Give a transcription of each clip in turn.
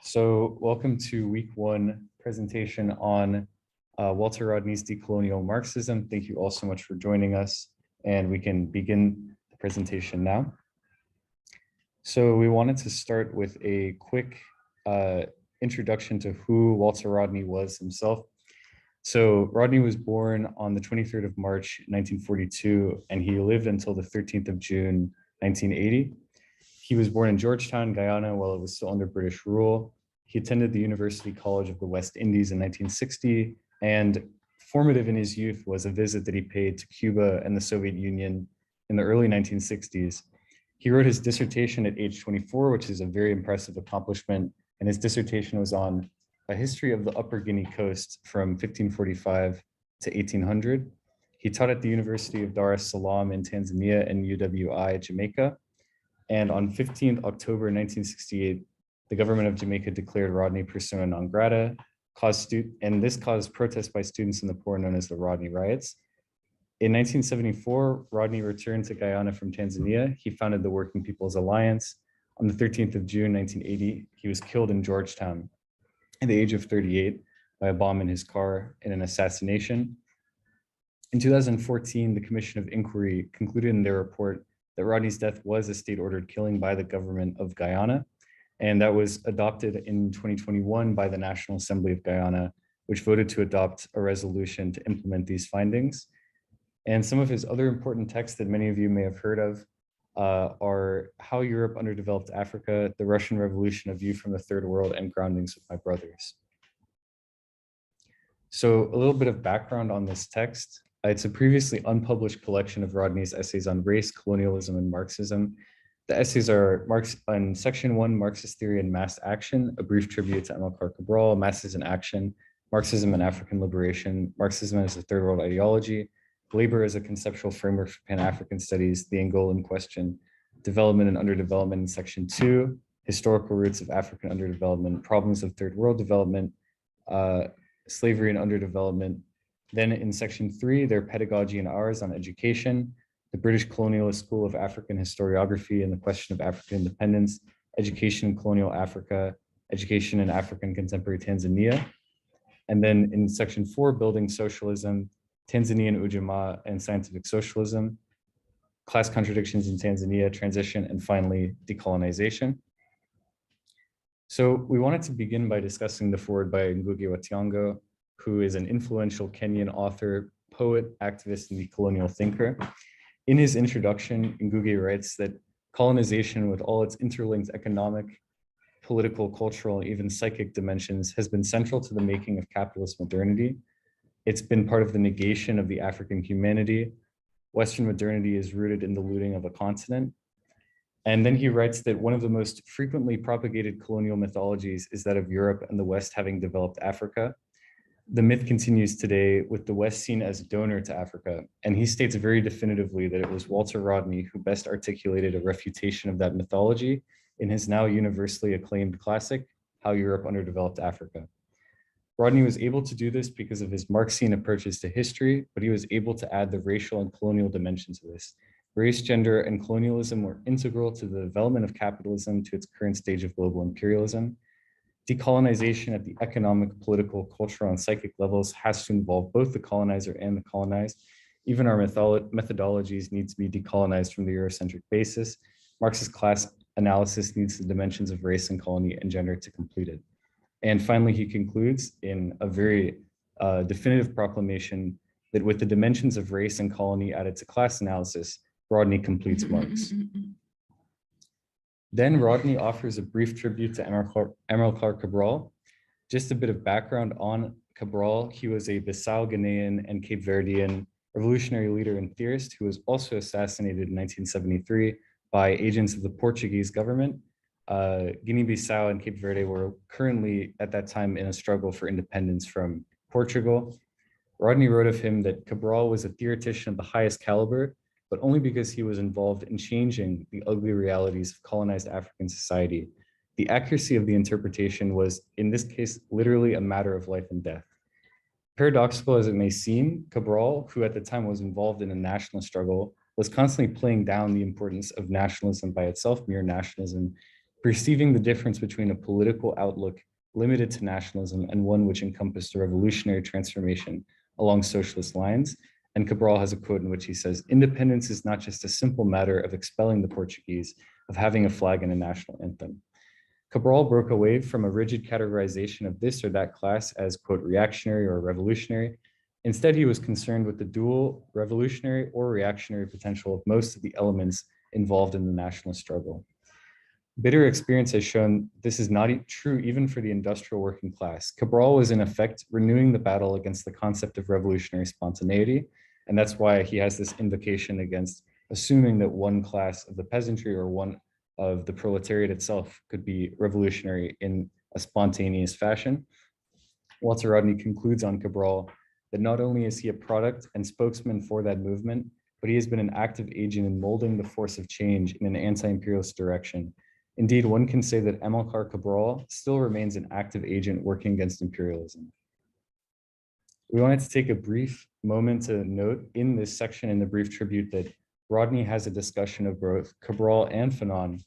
So welcome to week one presentation on Walter Rodney's Decolonial Marxism. Thank you all so much for joining us, and we can begin the presentation now. So we wanted to start with a quick introduction to who Walter Rodney was himself. So Rodney was born on the 23rd of March, 1942, and he lived until the 13th of June, 1980. He was born in Georgetown, Guyana, while it was still under British rule. He attended the University College of the West Indies in 1960, and formative in his youth was a visit that he paid to Cuba and the Soviet Union in the early 1960s. He wrote his dissertation at age 24, which is a very impressive accomplishment, and his dissertation was on a history of the Upper Guinea coast from 1545 to 1800. He taught at the University of Dar es Salaam in Tanzania and UWI, Jamaica. And on 15th October 1968, the government of Jamaica declared Rodney persona non grata, and this caused protests by students in the poor known as the Rodney Riots. In 1974, Rodney returned to Guyana from Tanzania. He founded the Working People's Alliance. On the 13th of June, 1980, he was killed in Georgetown at the age of 38 by a bomb in his car in an assassination. In 2014, the Commission of Inquiry concluded in their report that Rodney's death was a state-ordered killing by the government of Guyana, and that was adopted in 2021 by the National Assembly of Guyana, which voted to adopt a resolution to implement these findings. And some of his other important texts that many of you may have heard of are How Europe Underdeveloped Africa, The Russian Revolution, A View from the Third World, and Groundings with My Brothers. So a little bit of background on this text. It's a previously unpublished collection of Rodney's essays on race, colonialism, and Marxism. The essays are on Section 1, Marxist Theory and Mass Action, a brief tribute to Amilcar Cabral, Masses in Action, Marxism and African Liberation, Marxism as a Third World Ideology, Labor as a Conceptual Framework for Pan-African Studies, The Angolan Question, Development and Underdevelopment in Section 2, Historical Roots of African Underdevelopment, Problems of Third World Development, Slavery and Underdevelopment. Then in Section 3, their Pedagogy and Ours on Education, the British Colonialist School of African Historiography and the Question of African Independence, Education in Colonial Africa, Education in African Contemporary Tanzania. And then in Section 4, Building Socialism, Tanzanian Ujamaa and Scientific Socialism, Class Contradictions in Tanzania, Transition, and finally, Decolonization. So we wanted to begin by discussing the foreword by Ngugi wa Thiong'o, who is an influential Kenyan author, poet, activist, and decolonial thinker. In his introduction, Ngugi writes that colonization, with all its interlinked economic, political, cultural, and even psychic dimensions, has been central to the making of capitalist modernity. It's been part of the negation of the African humanity. Western modernity is rooted in the looting of a continent. And then he writes that one of the most frequently propagated colonial mythologies is that of Europe and the West having developed Africa. The myth continues today with the West seen as donor to Africa, and he states very definitively that it was Walter Rodney who best articulated a refutation of that mythology in his now universally acclaimed classic, How Europe Underdeveloped Africa. Rodney was able to do this because of his Marxian approaches to history, but he was able to add the racial and colonial dimension to this. Race, gender, and colonialism were integral to the development of capitalism to its current stage of global imperialism. Decolonization at the economic, political, cultural, and psychic levels has to involve both the colonizer and the colonized. Even our methodologies need to be decolonized from the Eurocentric basis. Marxist class analysis needs the dimensions of race and colony and gender to complete it. And finally, he concludes in a very definitive proclamation that with the dimensions of race and colony added to class analysis, Rodney completes Marx. Then Rodney offers a brief tribute to Amilcar Cabral. Just a bit of background on Cabral. He was a Bissau Guinean and Cape Verdean revolutionary leader and theorist who was also assassinated in 1973 by agents of the Portuguese government. Guinea-Bissau and Cape Verde were currently at that time in a struggle for independence from Portugal. Rodney wrote of him that Cabral was a theoretician of the highest caliber, but only because he was involved in changing the ugly realities of colonized African society. The accuracy of the interpretation was, in this case, literally a matter of life and death. Paradoxical as it may seem, Cabral, who at the time was involved in a nationalist struggle, was constantly playing down the importance of nationalism by itself, mere nationalism, perceiving the difference between a political outlook limited to nationalism and one which encompassed a revolutionary transformation along socialist lines. And Cabral has a quote in which he says, "Independence is not just a simple matter of expelling the Portuguese, of having a flag and a national anthem." Cabral broke away from a rigid categorization of this or that class as, quote, reactionary or revolutionary. Instead, he was concerned with the dual revolutionary or reactionary potential of most of the elements involved in the nationalist struggle. Bitter experience has shown this is not true even for the industrial working class. Cabral was in effect renewing the battle against the concept of revolutionary spontaneity, and that's why he has this invocation against assuming that one class of the peasantry or one of the proletariat itself could be revolutionary in a spontaneous fashion. Walter Rodney concludes on Cabral that not only is he a product and spokesman for that movement, but he has been an active agent in molding the force of change in an anti-imperialist direction. Indeed, one can say that Amilcar Cabral still remains an active agent working against imperialism. We wanted to take a brief moment to note in this section in the brief tribute that Rodney has a discussion of both Cabral and Fanon,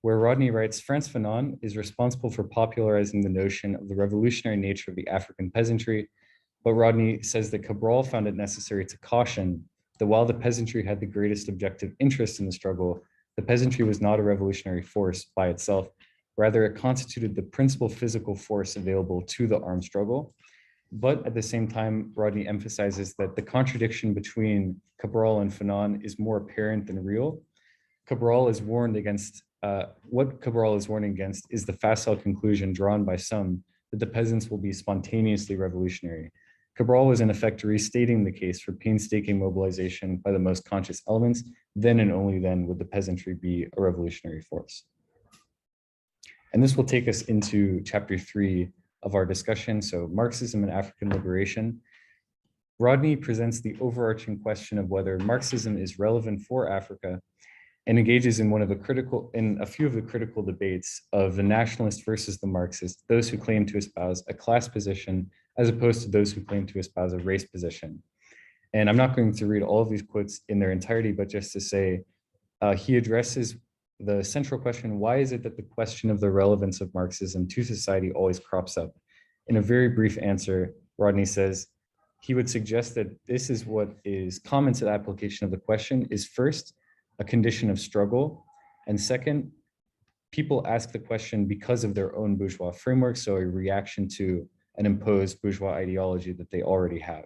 where Rodney writes, Frantz Fanon is responsible for popularizing the notion of the revolutionary nature of the African peasantry, but Rodney says that Cabral found it necessary to caution that while the peasantry had the greatest objective interest in the struggle, the peasantry was not a revolutionary force by itself. Rather, it constituted the principal physical force available to the armed struggle. But at the same time, Rodney emphasizes that the contradiction between Cabral and Fanon is more apparent than real. Cabral is warned against, what Cabral is warning against is the facile conclusion drawn by some that the peasants will be spontaneously revolutionary. Cabral was in effect restating the case for painstaking mobilization by the most conscious elements. Then and only then would the peasantry be a revolutionary force. And this will take us into chapter 3 of our discussion. So Marxism and African liberation. Rodney presents the overarching question of whether Marxism is relevant for Africa and engages in a few of the critical debates of the nationalist versus the Marxist, those who claim to espouse a class position as opposed to those who claim to espouse a race position. And I'm not going to read all of these quotes in their entirety, but just to say, he addresses the central question, why is it that the question of the relevance of Marxism to society always crops up? In a very brief answer, Rodney says, he would suggest that this is what is common to the application of the question is first, a condition of struggle, and second, people ask the question because of their own bourgeois framework, so a reaction to an imposed bourgeois ideology that they already have.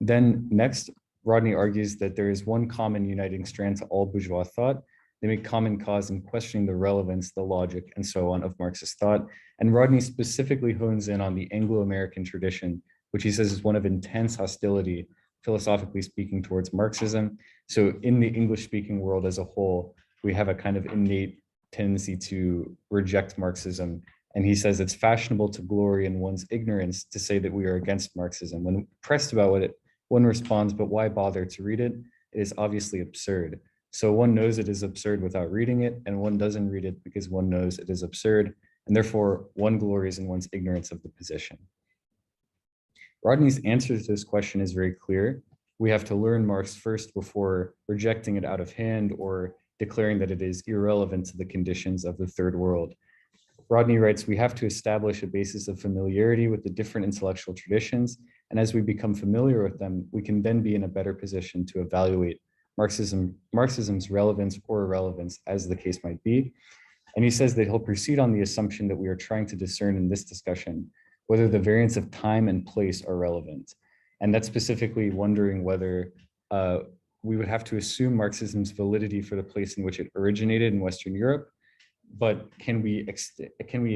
Then next, Rodney argues that there is one common uniting strand to all bourgeois thought. They make common cause in questioning the relevance, the logic, and so on of Marxist thought. And Rodney specifically hones in on the Anglo-American tradition, which he says is one of intense hostility, philosophically speaking, towards Marxism. So in the English-speaking world as a whole, we have a kind of innate tendency to reject Marxism. And he says it's fashionable to glory in one's ignorance to say that we are against Marxism. When pressed about it, one responds, but why bother to read it? It is obviously absurd. So one knows it is absurd without reading it, and one doesn't read it because one knows it is absurd, and therefore one glories in one's ignorance of the position. Rodney's answer to this question is very clear. We have to learn Marx first before rejecting it out of hand or declaring that it is irrelevant to the conditions of the third world. Rodney writes, we have to establish a basis of familiarity with the different intellectual traditions, and as we become familiar with them, we can then be in a better position to evaluate Marxism's relevance or irrelevance, as the case might be. And he says that he'll proceed on the assumption that we are trying to discern in this discussion whether the variants of time and place are relevant. And that's specifically wondering whether we would have to assume Marxism's validity for the place in which it originated in Western Europe, but can we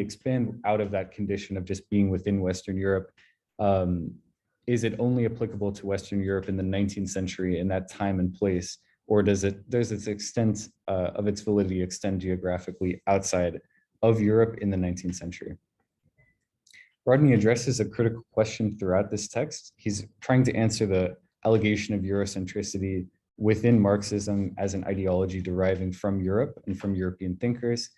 expand out of that condition of just being within Western Europe? Is it only applicable to Western Europe in the 19th century in that time and place, or does its extent of its validity extend geographically outside of Europe in the 19th century? Rodney addresses a critical question throughout this text. He's trying to answer the allegation of Eurocentricity within Marxism as an ideology deriving from Europe and from European thinkers.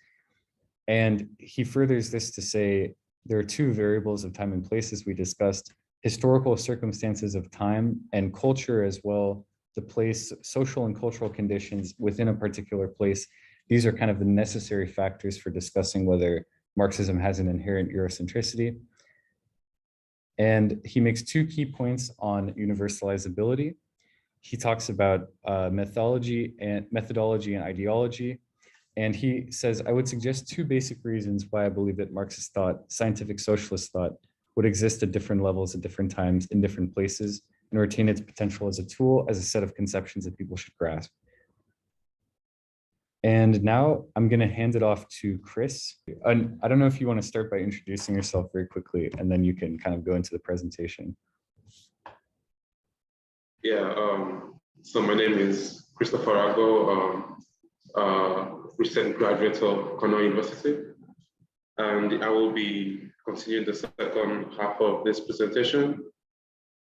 And he furthers this to say there are two variables of time and place, as we discussed: historical circumstances of time and culture as well, the place, social and cultural conditions within a particular place. These are kind of the necessary factors for discussing whether Marxism has an inherent Eurocentricity. And he makes two key points on universalizability. He talks about methodology and ideology. And he says, I would suggest two basic reasons why I believe that Marxist thought, scientific socialist thought, would exist at different levels at different times in different places and retain its potential as a tool, as a set of conceptions that people should grasp. And now I'm going to hand it off to Chris. And I don't know if you want to start by introducing yourself very quickly, and then you can kind of go into the presentation. Yeah, so my name is Christopher Ago, recent graduate of Cornell University, and I will be continuing the second half of this presentation.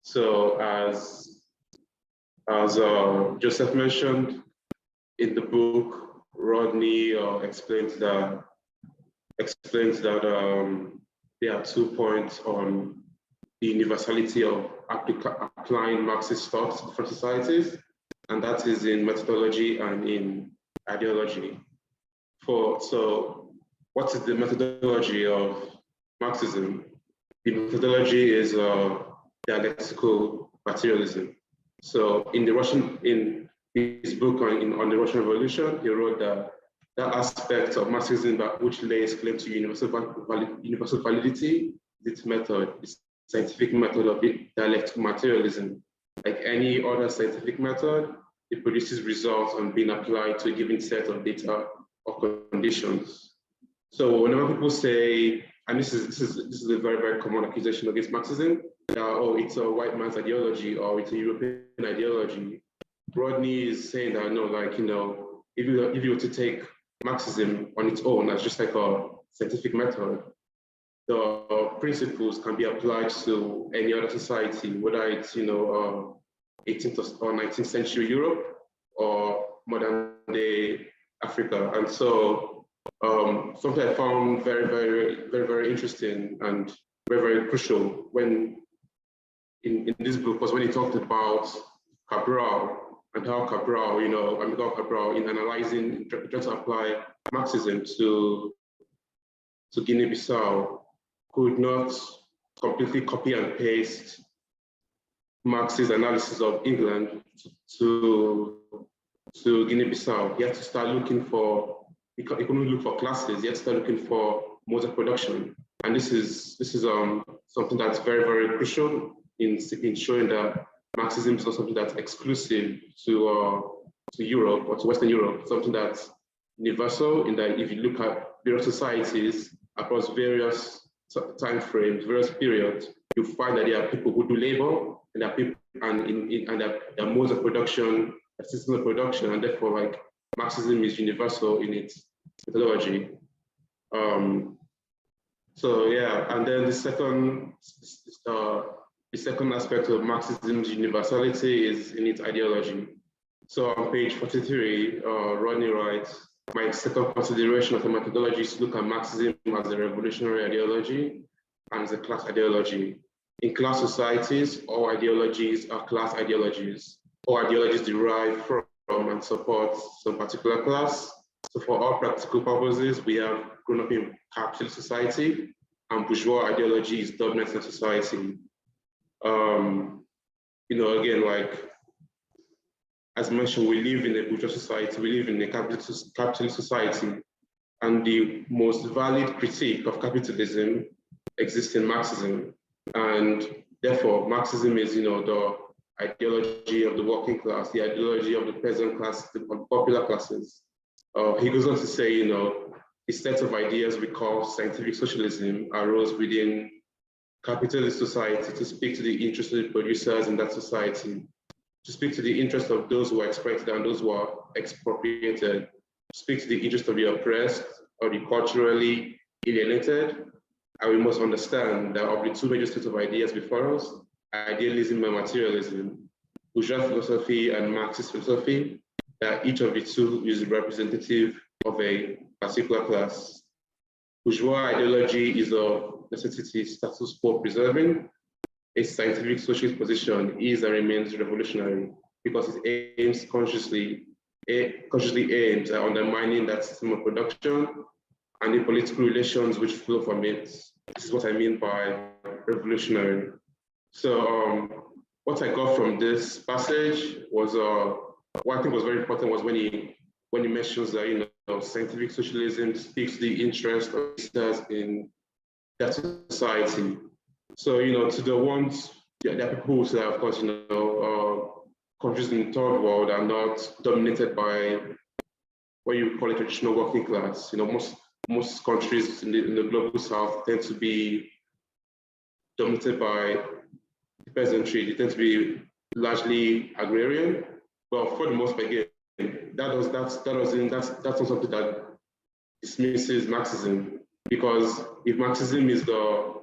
So as Joseph mentioned, in the book, Rodney explains that there are 2 points on the universality of applying Marxist thoughts to different societies, and that is in methodology and in ideology. So what is the methodology of Marxism? The methodology is dialectical materialism. So in his book on the Russian Revolution, he wrote that aspect of Marxism which lays claim to universal validity, its method, its scientific method of dialectical materialism. Like any other scientific method, it produces results on being applied to a given set of data or conditions. So whenever people say, and this is a very, very common accusation against Marxism, that oh, it's a white man's ideology or it's a European ideology. Rodney is saying that no, like, you know, if you were to take Marxism on its own as just like a scientific method, the principles can be applied to any other society, whether it's, you know, 18th or 19th century Europe or modern day Africa. And so something I found very, very, very, very interesting and very, very crucial when in this book was when he talked about Cabral and how Cabral, you know, Amilcar Cabral, in analyzing, trying to apply Marxism to Guinea-Bissau, could not completely copy and paste Marx's analysis of England to Guinea-Bissau. He had to start looking for, he couldn't look for classes, he had to start looking for modes of production. And this is something that's very, very crucial in showing that Marxism is not something that's exclusive to Europe or to Western Europe, something that's universal in that if you look at various societies across various time frames, various periods, you find that there are people who do labor and there are people and there are modes of production, systems of production, and therefore like Marxism is universal in its methodology. So yeah, and then the second aspect of Marxism's universality is in its ideology. So on page 43, Rodney writes, my second consideration of the methodology is to look at Marxism as a revolutionary ideology and as a class ideology. In class societies, all ideologies are class ideologies. All ideologies derive from and support some particular class. So for all practical purposes, we have grown up in capitalist society, and bourgeois ideology is dominant in society. You know, again, like, as mentioned, we live in a bourgeois society, we live in a capitalist society, and the most valid critique of capitalism exists in Marxism. And therefore, Marxism is, you know, the ideology of the working class, the ideology of the peasant class, the popular classes. He goes on to say, you know, the set of ideas we call scientific socialism arose within capitalist society to speak to the interests of the producers in that society, to speak to the interests of those who are exploited and those who are expropriated, to speak to the interests of the oppressed or the culturally alienated. And we must understand that of the two major sets of ideas before us, idealism and materialism, bourgeois philosophy and Marxist philosophy, that each of the two is representative of a particular class. Bourgeois ideology is of necessity status quo preserving. A scientific socialist position is and remains revolutionary because it aims consciously consciously aimed at undermining that system of production and the political relations which flow from it. This is what I mean by revolutionary. So what I got from this passage was what I think was very important was when he mentions that scientific socialism speaks to the interest of researchers in that society. So to the ones, there are people who say, of course, countries in the third world are not dominated by what you call a traditional working class. Most countries in the global south tend to be dominated by the peasantry. They tend to be largely agrarian. But for the most part, again, that's not something that dismisses Marxism, because if Marxism is the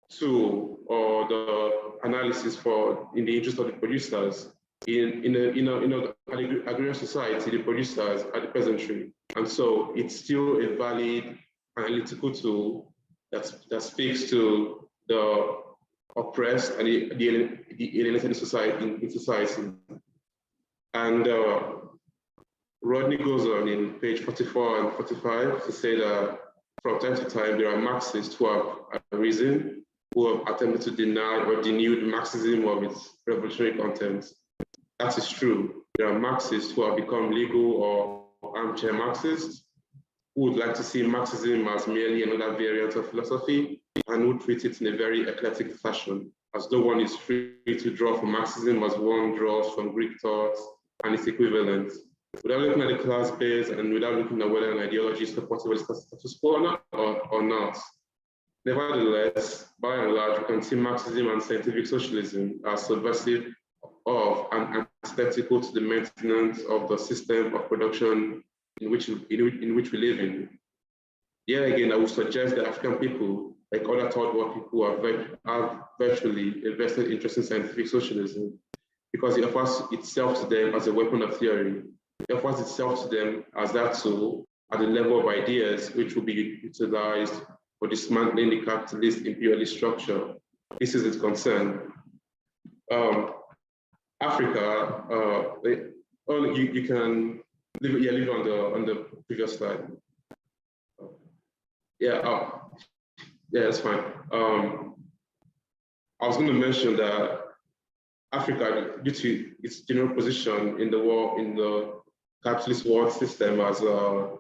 tool or the analysis in the interest of the producers, in agrarian society, the producers are the peasantry, and so it's still a valid analytical tool that speaks to the oppressed and the alienated in society. And Rodney goes on in page 44 and 45 to say that from time to time there are Marxists who have arisen, who have attempted to deny or denude Marxism of its revolutionary content. That is true. There are Marxists who have become legal or armchair Marxists, who would like to see Marxism as merely another variant of philosophy and who treat it in a very eclectic fashion, as though one is free to draw from Marxism as one draws from Greek thought and its equivalent, without looking at the class base and without looking at whether an ideology is supportive of the status quo or not. Nevertheless, by and large, we can see Marxism and scientific socialism as subversive of and antithetical to the maintenance of the system of production in which we live in. Here again, I would suggest that African people, like other third world people, have virtually a vested interest in scientific socialism, because it offers itself to them as a weapon of theory. It offers itself to them as that tool at the level of ideas which will be utilized for dismantling the capitalist imperialist structure. This is its concern. Africa, you can leave it on the previous slide. Yeah, that's fine. I was going to mention that Africa, due to its general position in the capitalist world system as a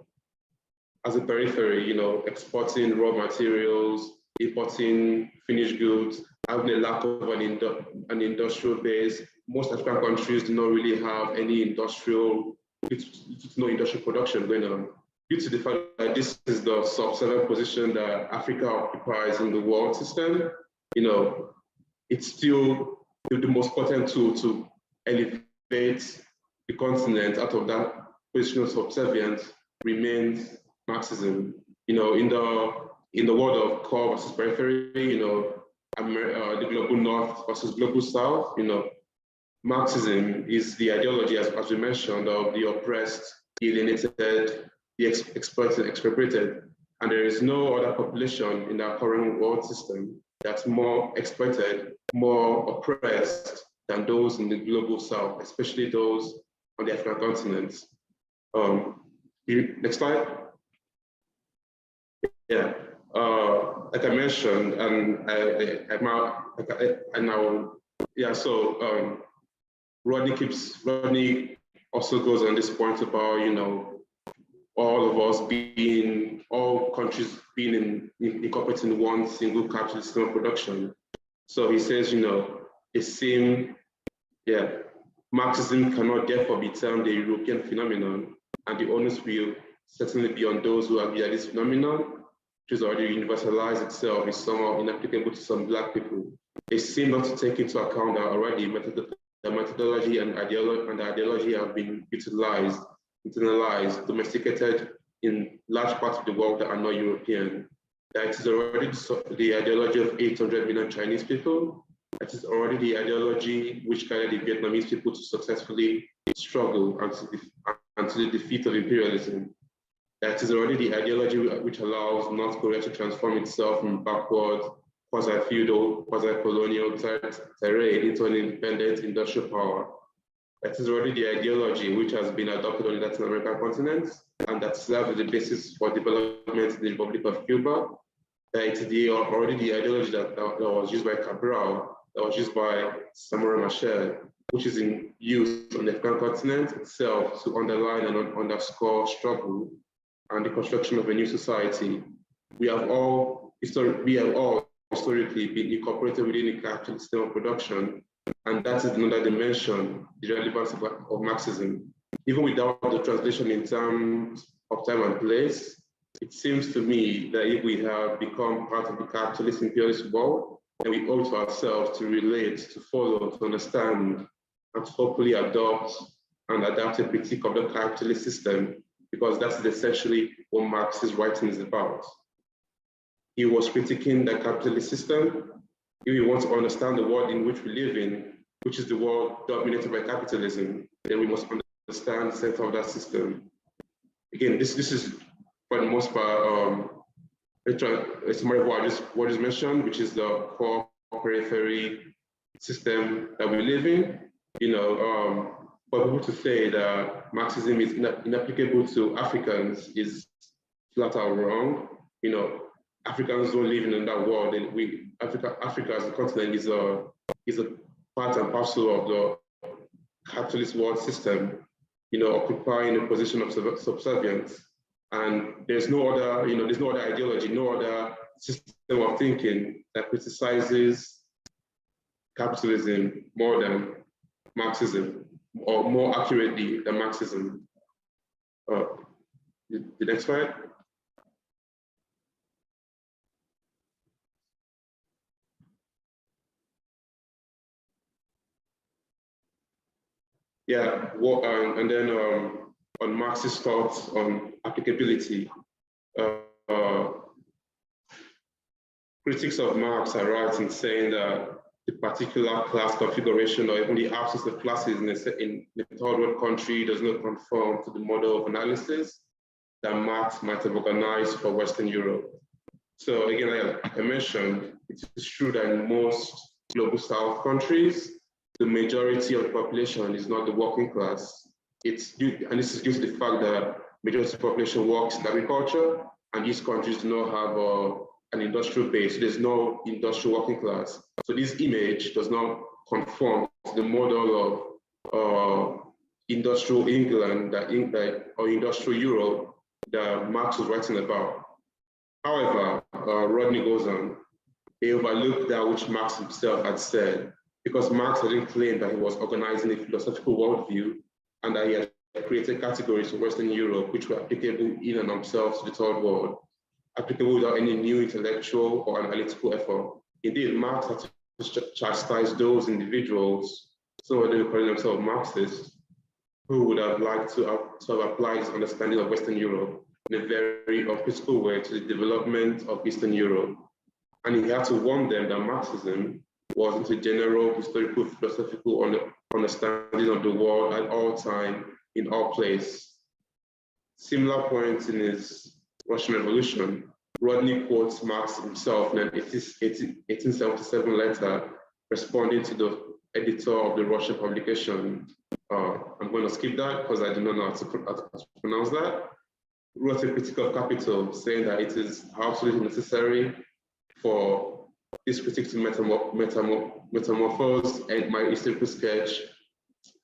periphery, exporting raw materials, importing finished goods, having a lack of an industrial base. Most African countries do not really have any industrial production going on. Due to the fact that this is the subservient position that Africa occupies in the world system, it's still the most potent tool to elevate the continent out of that position of subservience remains Marxism. In the world of core versus periphery, the global north versus global south, Marxism is the ideology, as we mentioned, of the oppressed, the alienated, the exploited, expropriated. And there is no other population in our current world system that's more exploited, more oppressed than those in the global south, especially those on the African continent. Next slide. Yeah, like I mentioned, and Rodney also goes on this point about, all countries being incorporating one single capitalist system of production. So he says, Marxism cannot therefore be termed a European phenomenon, and the onus will certainly be on those who agree that this phenomenon, which has already universalized itself, is somehow inapplicable to some Black people. They seem not to take into account that already the methodology and ideology have been utilized, internalized, domesticated in large parts of the world that are not European. That it is already the ideology of 800 million Chinese people. That is already the ideology which guided the Vietnamese people to successfully struggle and to the defeat of imperialism. That is already the ideology which allows North Korea to transform itself from backward, quasi-feudal, quasi-colonial terrain into an independent industrial power. That is already the ideology which has been adopted on the Latin American continent, and that serves as the basis for development in the Republic of Cuba. That it's already the ideology that was used by Cabral, that was used by Samora Machel, which is in use on the African continent itself to underline and underscore struggle and the construction of a new society. We have all historically been incorporated within the capitalist system of production, and that is another dimension, the relevance of Marxism. Even without the translation in terms of time and place, it seems to me that if we have become part of the capitalist imperialist world, then we owe to ourselves to relate, to follow, to understand, and to hopefully adopt and adapt a critique of the capitalist system, because that's essentially what Marx's writing is about. He was critiquing the capitalist system. If we want to understand the world in which we live in, which is the world dominated by capitalism, then we must understand the center of that system. Again, this is for the most part a summary of what I just mentioned, which is the core periphery system that we live in. For people to say that Marxism is inapplicable to Africans is flat out wrong. Africans don't live in that world, and Africa as a continent is a part and parcel of the capitalist world system, occupying a position of subservience. And there's no other ideology, no other system of thinking that criticizes capitalism more than Marxism, or more accurately than Marxism. The next slide. Yeah, and then on Marx's thoughts on applicability. Critics of Marx are right in saying that the particular class configuration or even the absence of classes in the third world country does not conform to the model of analysis that Marx might have organized for Western Europe. So again, like I mentioned, it is true that in most global South countries, the majority of the population is not the working class. And this is due to the fact that majority of the population works in agriculture, and these countries do not have an industrial base. So there's no industrial working class. So this image does not conform to the model of industrial England or industrial Europe that Marx was writing about. However, Rodney goes on, they overlooked that which Marx himself had said, because Marx didn't claim that he was organizing a philosophical worldview and that he had created categories for Western Europe which were applicable in and themselves to the third world, applicable without any new intellectual or analytical effort. Indeed, Marx had to chastise those individuals, some of them calling themselves Marxists, who would have liked to have applied his understanding of Western Europe in a very critical way to the development of Eastern Europe. And he had to warn them that Marxism wasn't a general historical philosophical understanding of the world at all time, in all place. Similar points in his Russian Revolution, Rodney quotes Marx himself in an 1877 letter responding to the editor of the Russian publication. I'm going to skip that because I do not know how to pronounce that. Wrote a critique of capital, saying that it is absolutely necessary for this critique to metamorphose and my historical sketch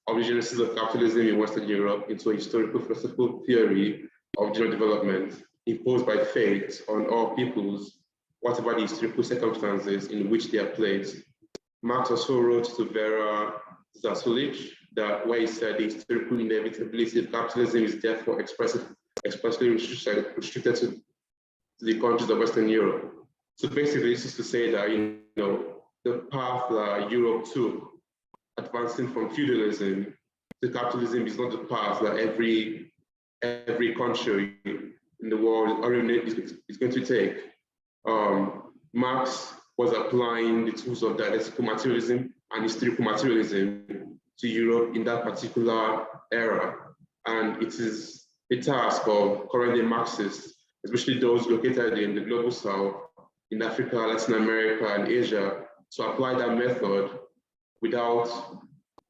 of the genesis of capitalism in Western Europe into a historical philosophical theory of general development imposed by fate on all peoples, whatever the historical circumstances in which they are placed. Marx also wrote to Vera Zasulich that where he said the historical inevitability of capitalism is therefore expressly restricted to the countries of Western Europe. So basically, this is to say that the path that Europe took, advancing from feudalism to capitalism, is not the path that every country in the world is going to take. Marx was applying the tools of dialectical materialism and historical materialism to Europe in that particular era, and it is a task of current-day Marxists, especially those located in the global South, in Africa, Latin America, and Asia, to apply that method without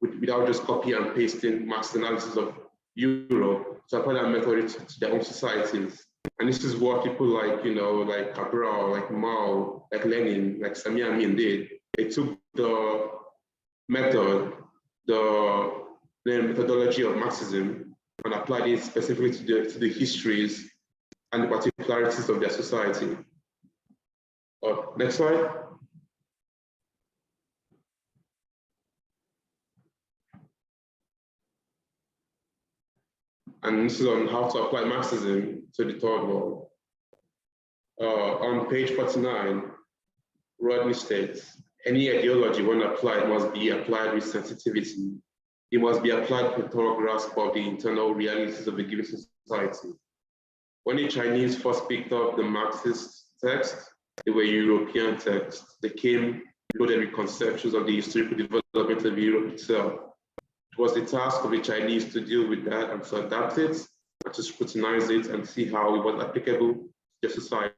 without just copy and pasting Marxist analysis of Europe, to apply that method to their own societies. And this is what people like, like Cabral, like Mao, like Lenin, like Samir Amin did. They took the method, the methodology of Marxism and applied it specifically to the histories and the particularities of their society. Next slide. And this is on how to apply Marxism to the third world. On page 49, Rodney states, any ideology when applied must be applied with sensitivity. It must be applied with a thorough grasp of the internal realities of a given society. When the Chinese first picked up the Marxist text, they were European texts. They came loaded with conceptions of the historical development of Europe itself. It was the task of the Chinese to deal with that and to adapt it, and to scrutinize it and see how it was applicable to their society.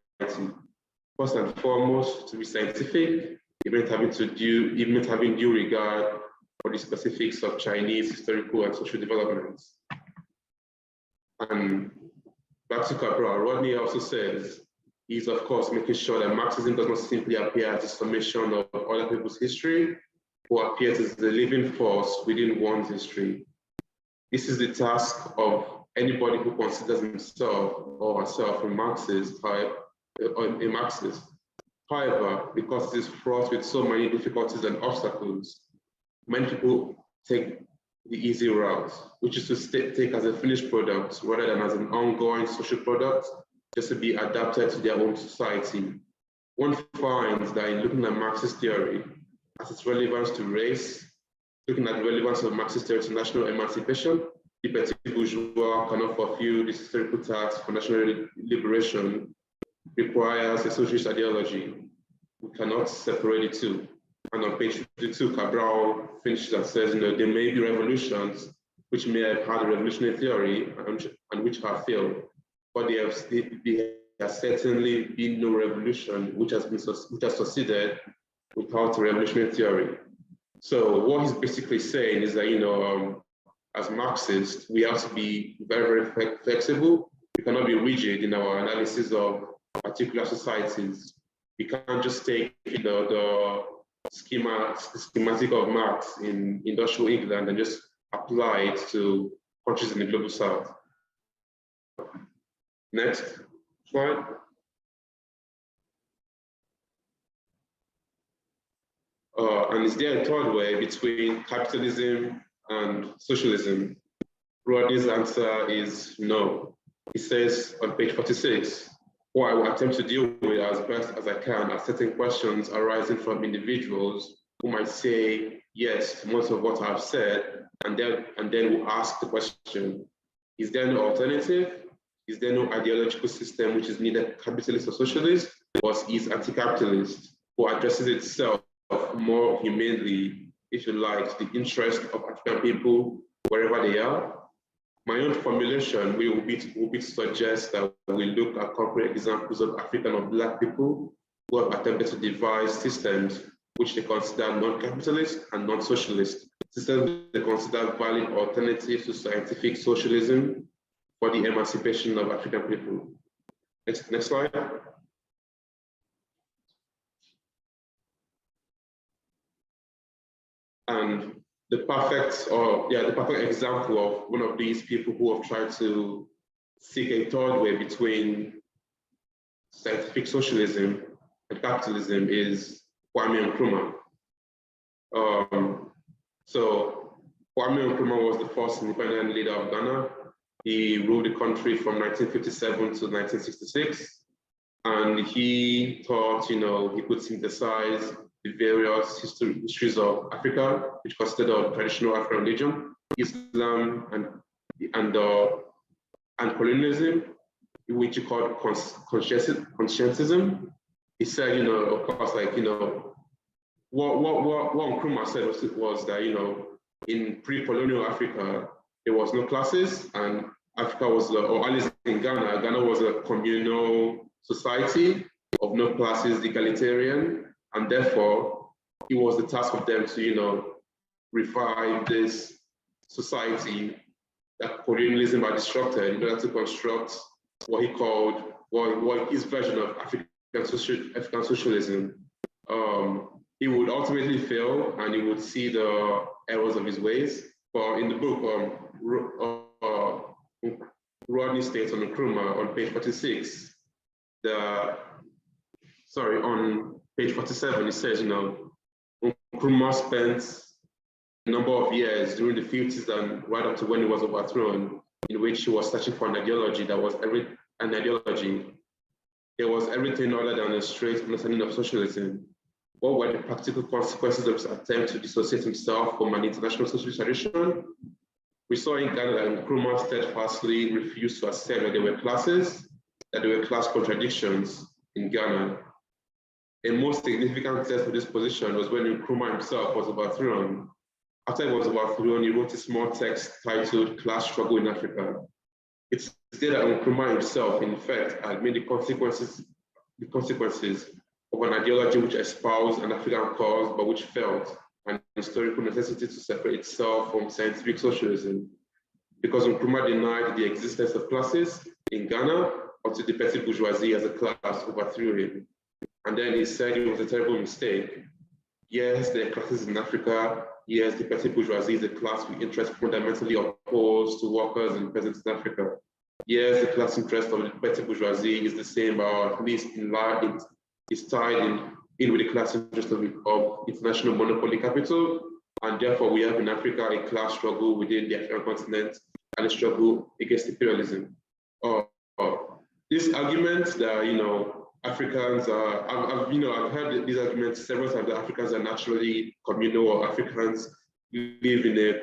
First and foremost, to be scientific, it meant having due regard for the specifics of Chinese historical and social developments. And back to Cabral, Rodney also says he's of course making sure that Marxism does not simply appear as a summation of other people's history, or appears as the living force within one's history. This is the task of anybody who considers himself or herself a Marxist. However, because it is fraught with so many difficulties and obstacles, many people take the easy route, which is to take as a finished product rather than as an ongoing social product, just to be adapted to their own society. One finds that in looking at Marxist theory, as its relevance to race, looking at the relevance of Marxist theory to national emancipation, the petit bourgeois cannot fulfill this historical task for national liberation, requires a socialist ideology. We cannot separate the two. And on page 52, Cabral finishes and says, there may be revolutions which may have had a revolutionary theory and which have failed, but there has certainly been no revolution which has succeeded without a revolutionary theory. So what he's basically saying is that, as Marxists, we have to be very, very flexible. We cannot be rigid in our analysis of particular societies. We can't just take the schematic of Marx in industrial England and just apply it to countries in the global south. Next slide. And is there a third way between capitalism and socialism? Rodney's answer is no. He says on page 46, what I will attempt to deal with as best as I can are certain questions arising from individuals who might say yes to most of what I've said, and then will ask the question, is there no alternative? Is there no ideological system which is neither capitalist or socialist, or is anti-capitalist, or addresses itself more humanely, if you like, the interest of African people wherever they are? My own formulation will be to suggest that we look at concrete examples of African or Black people who have attempted to devise systems which they consider non-capitalist and non-socialist, systems they consider valid alternatives to scientific socialism for the emancipation of African people. Next slide. And the perfect example of one of these people who have tried to seek a third way between scientific socialism and capitalism is Kwame Nkrumah. So Kwame Nkrumah was the first independent leader of Ghana. He ruled the country from 1957 to 1966, and he thought, he could synthesize the various histories of Africa, which consisted of traditional African religion, Islam, and colonialism, which he called conscientism. He said, of course, what Nkrumah said was that, in pre-colonial Africa, there was no classes, and Africa was, or at least in Ghana was a communal society of no classes, egalitarian, and therefore it was the task of them to, revive this society that colonialism had disrupted in order to construct what he called, what his version of African socialism. He would ultimately fail and he would see the errors of his ways. But in the book, Rodney states on Nkrumah on page 46, on page 47, it says, Nkrumah spent a number of years during the 50s and right up to when he was overthrown, in which he was searching for an ideology that was there was everything other than a straight understanding of socialism. What were the practical consequences of his attempt to dissociate himself from an international socialist tradition? We saw in Ghana that Nkrumah steadfastly refused to accept that there were classes, that there were class contradictions in Ghana. A most significant test of this position was when Nkrumah himself was overthrown. After he was overthrown, he wrote a small text titled Class Struggle in Africa. It stated that Nkrumah himself, in fact, had made the consequences of an ideology which espoused an African cause, but which felt an historical necessity to separate itself from scientific socialism. Because Nkrumah denied the existence of classes in Ghana until the petty bourgeoisie as a class overthrew him. And then he said it was a terrible mistake. Yes, there are classes in Africa. Yes, the petty bourgeoisie is a class with interests fundamentally opposed to workers and peasants in Africa. Yes, the class interest of the petty bourgeoisie is the same, or at least in large, it is tied in with the class interest of international monopoly capital. And therefore, we have in Africa a class struggle within the African continent and a struggle against imperialism. This argument that, Africans are, I've heard these arguments several times that Africans are naturally communal, or Africans live in a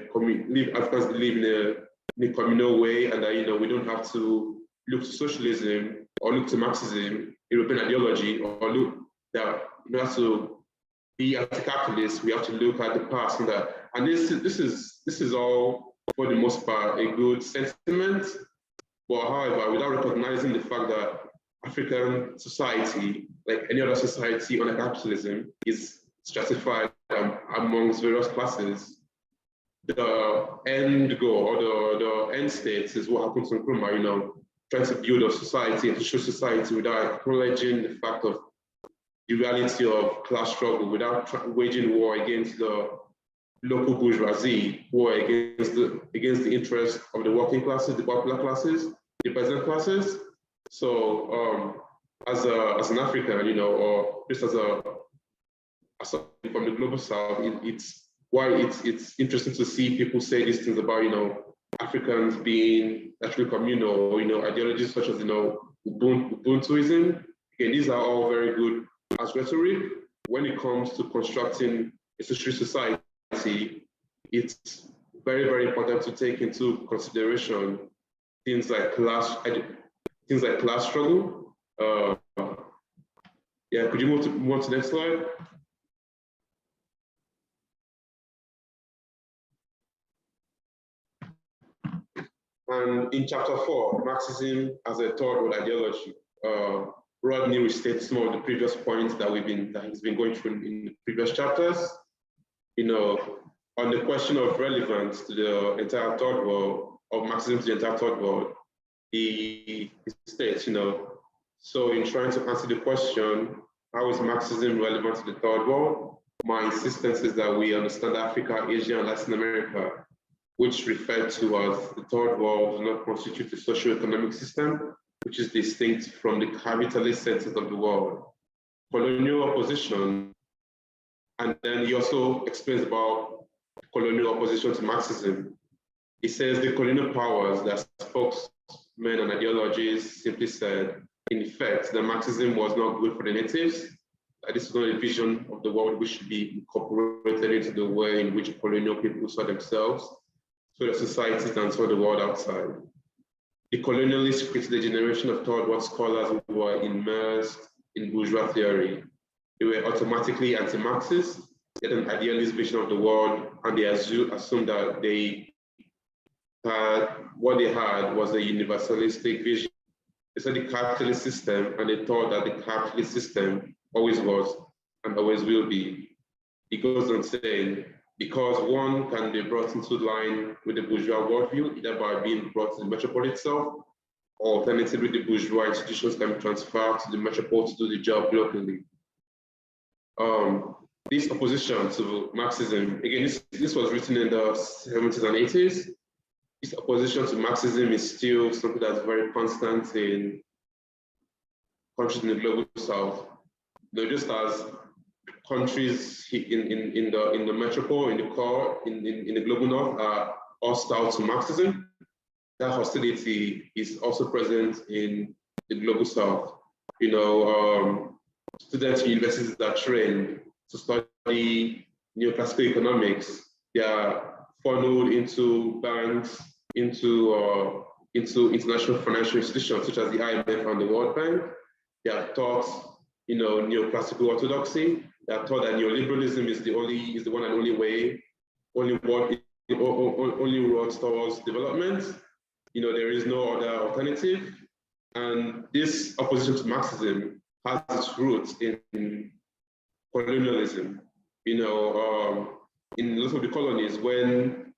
communal way, and that we don't have to look to socialism or look to Marxism, European ideology, or look that we have to be anti-capitalist. We have to look at the past and that. And this is all for the most part a good sentiment, but however, without recognizing the fact that African society, like any other society under capitalism, is stratified amongst various classes. The end goal or the end state is what happens in Nkrumah, trying to build a society, a social society, without acknowledging the fact of the reality of class struggle, without waging war against the local bourgeoisie, war against the interests of the working classes, the popular classes, the peasant classes. So as an African, or just as from the global south, it's interesting to see people say these things about Africans being naturally communal, ideologies such as Ubuntuism. Okay, these are all very good as rhetoric. When it comes to constructing a socialist society, it's very, very important to take into consideration things like class struggle. Yeah, could you move on to the next slide? And in chapter 4, Marxism as a third world ideology, Rodney restates some of the previous points that he's been going through in the previous chapters. On the question of relevance to the entire third world, of Marxism to the entire third world, he states, so in trying to answer the question, how is Marxism relevant to the third world? My insistence is that we understand Africa, Asia, and Latin America, which referred to as the third world, do not constitute a socio-economic system, which is distinct from the capitalist centers of the world. Colonial opposition, and then he also explains about colonial opposition to Marxism. He says the colonial powers, their spokesmen and ideologies, simply said, in effect, that Marxism was not good for the natives, that this is not a vision of the world which should be incorporated into the way in which colonial people saw themselves, saw their societies, and saw the world outside. The colonialists created a generation of third world scholars who were immersed in bourgeois theory. They were automatically anti-Marxist, they had an idealist vision of the world, and they assumed that what they had was a universalistic vision. They said the capitalist system, and they thought that the capitalist system always was and always will be. He goes on saying, because one can be brought into line with the bourgeois worldview, either by being brought to the metropole itself, or alternatively, the bourgeois institutions can be transferred to the metropole to do the job locally. This opposition to Marxism, again, this was written in the 70s and 80s. This opposition to Marxism is still something that's very constant in countries in the global south. Just as countries in the metropole, in the core, in the global north are hostile to Marxism, that hostility is also present in the global south. Students in universities that are trained to study neoclassical economics, they are funneled into banks, into international financial institutions such as the IMF and the World Bank. They are taught, neoclassical orthodoxy. They are taught that neoliberalism is the one and only way, only road towards development. There is no other alternative. And this opposition to Marxism has its roots in colonialism. In lots of the colonies, when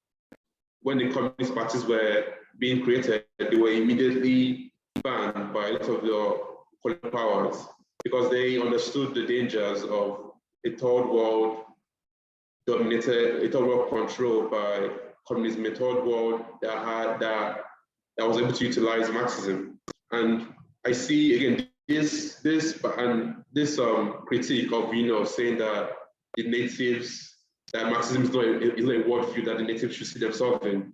the communist parties were being created, they were immediately banned by a lot of the colonial powers because they understood the dangers of a third world controlled by communism, a third world that was able to utilize Marxism. And I see again this critique of saying that the natives, that Marxism is not a worldview that the natives should see themselves in.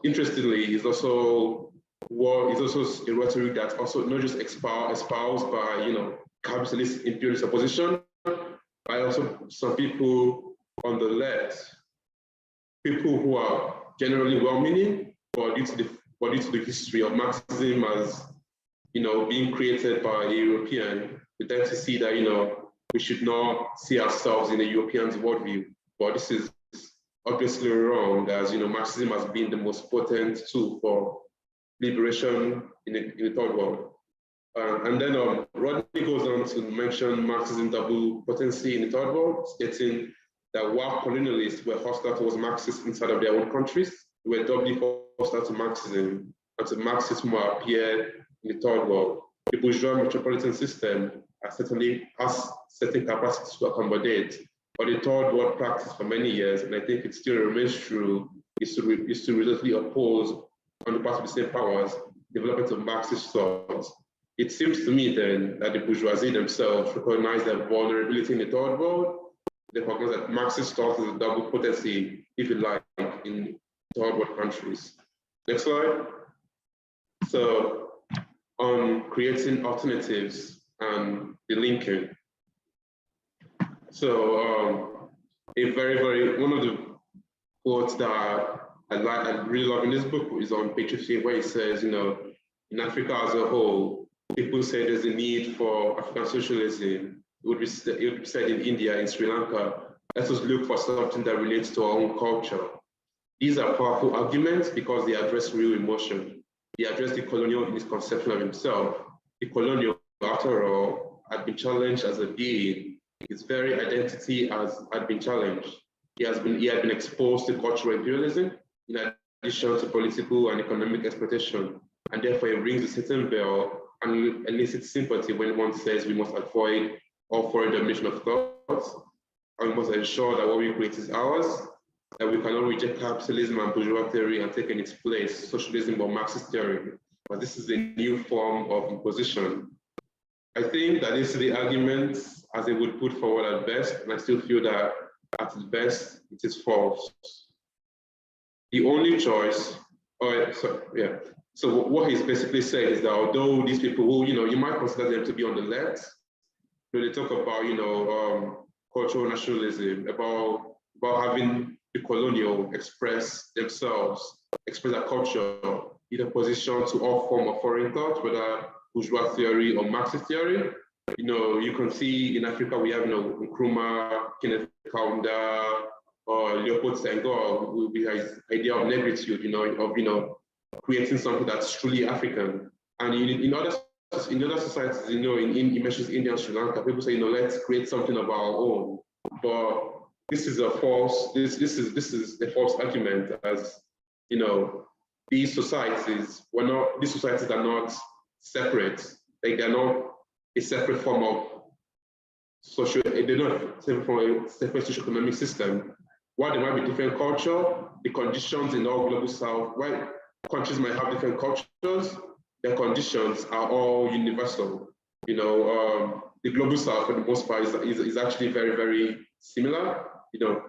Interestingly, is also a rhetoric that's also not just espoused by capitalist imperialist opposition, by also some people on the left, people who are generally well-meaning, but due to the history of Marxism as being created by a European, we tend to see that we should not see ourselves in a European's worldview. But this is obviously wrong, as Marxism has been the most potent tool for liberation in the third world. And then Rodney goes on to mention Marxism double potency in the third world, stating that while colonialists were hostile towards Marxists inside of their own countries, they were doubly hostile to Marxism and to Marxists who appeared in the third world. The bourgeois metropolitan system certainly has certain capacities to accommodate, but the third world practice for many years, and I think it still remains true, is to resolutely oppose, on the part of the same powers, development of Marxist thought. It seems to me then that the bourgeoisie themselves recognize their vulnerability in the third world. They recognize that Marxist thought is a double potency, if you like, in third world countries. Next slide. So, on creating alternatives and the linking. So, one of the quotes that I really love in this book is on page 15, where it says, in Africa as a whole, people say there's a need for African socialism. It would be said in India, in Sri Lanka, let us look for something that relates to our own culture. These are powerful arguments because they address real emotion. They address the colonial in his conception of himself. The colonial, after all, had been challenged as a being. His very identity had been challenged. He had been exposed to cultural imperialism in addition to political and economic exploitation, and therefore it rings a certain bell and elicits sympathy when one says we must avoid all foreign domination of thoughts, and we must ensure that what we create is ours, that we cannot reject capitalism and bourgeois theory and take in its place socialism or Marxist theory, but this is a new form of imposition. I think that this is the argument as they would put forward at best, and I still feel that at its best, it is false. The only choice, so what he's basically saying is that although these people who, you might consider them to be on the left, they talk about, cultural nationalism, about having the colonial express themselves, express their culture in opposition to all form of foreign thought, whether bourgeois theory or Marxist theory. You can see in Africa we have, Nkrumah, Kenneth Kaunda, or Leopold Senghor, with his idea of negritude, of creating something that's truly African. And in other societies, he mentions India and Sri Lanka, people say, let's create something of our own. But this is a false, this is a false argument, as you know, these societies are not separate. Like they're not a separate form of they're not separate from a separate socio-economic system. While there might be different culture, the conditions in all global south, while countries might have different cultures, their conditions are all universal. You know, the global south for the most part is actually very, very similar. You know,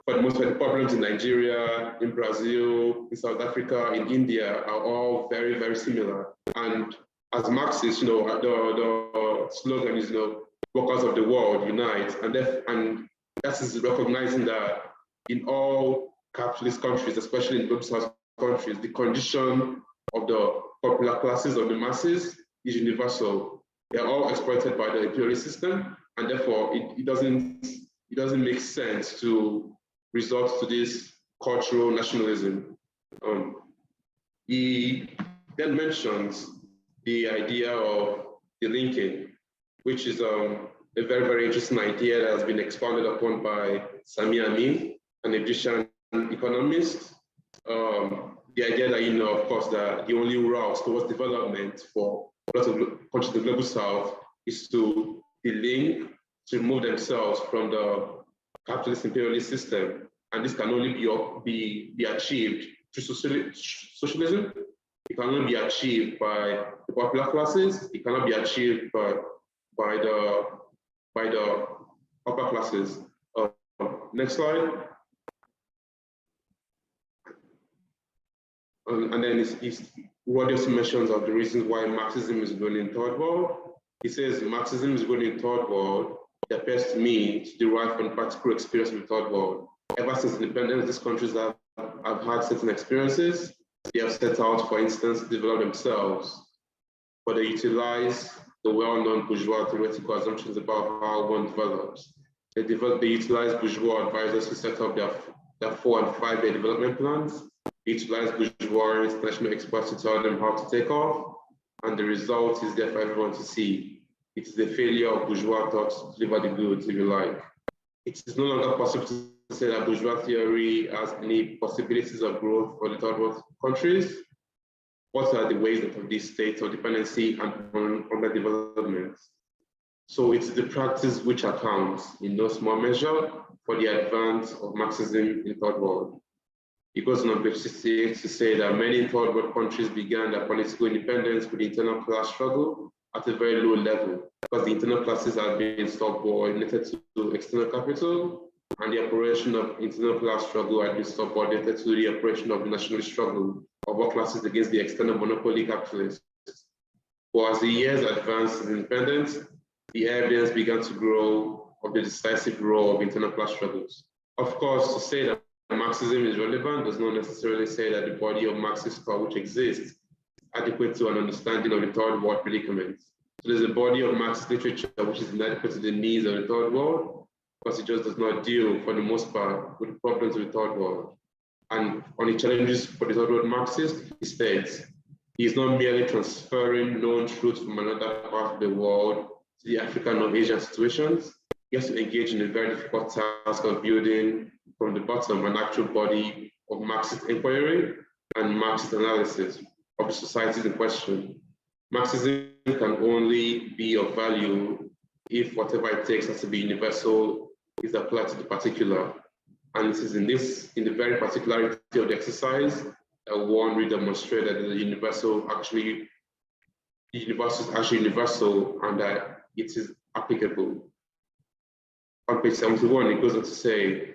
for the most part, the problems in Nigeria, in Brazil, in South Africa, in India are all very, very similar. And as Marxists, you know, the slogan is, you know, workers of the world unite, and that is recognizing that in all capitalist countries, especially in global south countries, the condition of the popular classes of the masses is universal. They're all exploited by the imperialist system, and therefore it doesn't make sense to resort to this cultural nationalism. He then mentions the idea of the linking, which is a very, very interesting idea that has been expounded upon by Sami Amin, an Egyptian economist. The idea that, you know, of course, that the only route towards development for a lot of countries in the global south is to delink, to remove themselves from the capitalist imperialist system. And this can only be achieved through socialism. It can only be achieved by the popular classes. It cannot be achieved by the upper classes. Next slide. And then what also mentions of the reasons why Marxism is going in third world. He says Marxism is going in third world. It appears to me to derive from practical experience in the third world. Ever since independence, these countries have had certain experiences. They have set out, for instance, to develop themselves, but they utilize the well-known bourgeois theoretical assumptions about how one develops. They utilize bourgeois advisors to set up their 4- and 5-year development plans. They utilize bourgeois international experts to tell them how to take off, and the result is there for everyone to see. It's the failure of bourgeois thought to deliver the goods, if you like. It is no longer possible to say that bourgeois theory has any possibilities of growth for the third world countries. What are the ways of these states of dependency and underdevelopment? So it's the practice which accounts in no small measure for the advance of Marxism in third world. It goes on page 68 to say that many third world countries began their political independence with the internal class struggle at a very low level, because the internal classes had been subordinated to external capital, and the operation of internal class struggle had been subordinated to the operation of the nationalist struggle of all classes against the external monopoly capitalists. But as the years advanced in independence, the evidence began to grow of the decisive role of internal class struggles. Of course, to say that Marxism is relevant does not necessarily say that the body of Marxist thought which exists is adequate to an understanding of the third world predicament. So there's a body of Marxist literature which is inadequate to the needs of the third world, because it just does not deal, for the most part, with the problems of the third world. And on the challenges for the third world Marxist, he states, he is not merely transferring known truths from another part of the world to the African or Asian situations. He has to engage in a very difficult task of building from the bottom an actual body of Marxist inquiry and Marxist analysis of the societies in question. Marxism can only be of value if whatever it takes has to be universal is applied to the particular. And it is in the very particularity of the exercise that one will demonstrate that the universal is actually universal and that it is applicable. On page 71, it goes on to say,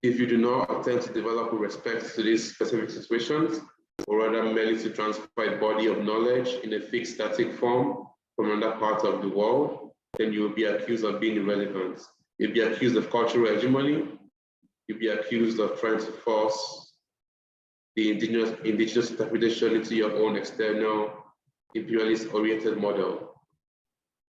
if you do not attempt to develop with respect to these specific situations, or rather merely to transfer a body of knowledge in a fixed static form from another part of the world, then you will be accused of being irrelevant. You'll be accused of cultural hegemony. You'll be accused of trying to force the indigenous interpretation into your own external imperialist-oriented model.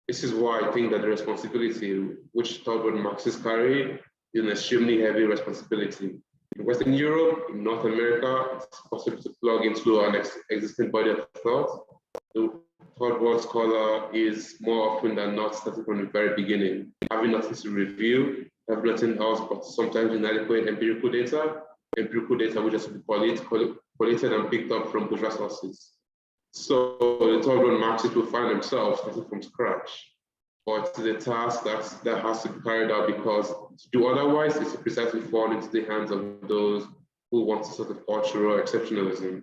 This is why I think that the responsibility which third world Marxists carry is an extremely heavy responsibility. In Western Europe, in North America, it's possible to plug into an existing body of thought. The third world scholar is more often than not starting from the very beginning, having nothing to review, everything else, but sometimes inadequate empirical data which has to be collated and picked up from bourgeois sources. So the third one, Marxists will find themselves starting from scratch. But it's a task that has to be carried out, because to do otherwise is to precisely fall into the hands of those who want to sort of cultural exceptionalism.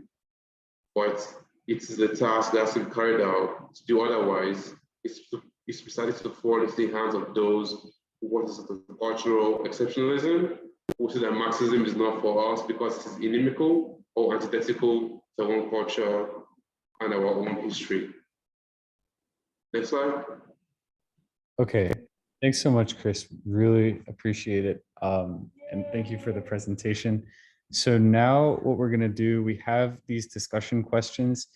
But it is a task that has to be carried out. To do otherwise is precisely to fall into the hands of those who want to sort of cultural exceptionalism, who say that Marxism is not for us because it is inimical or antithetical to our own culture and our own history. Next slide. Okay, thanks so much, Chris. Really appreciate it. And thank you for the presentation. So now what we're going to do, we have these discussion questions.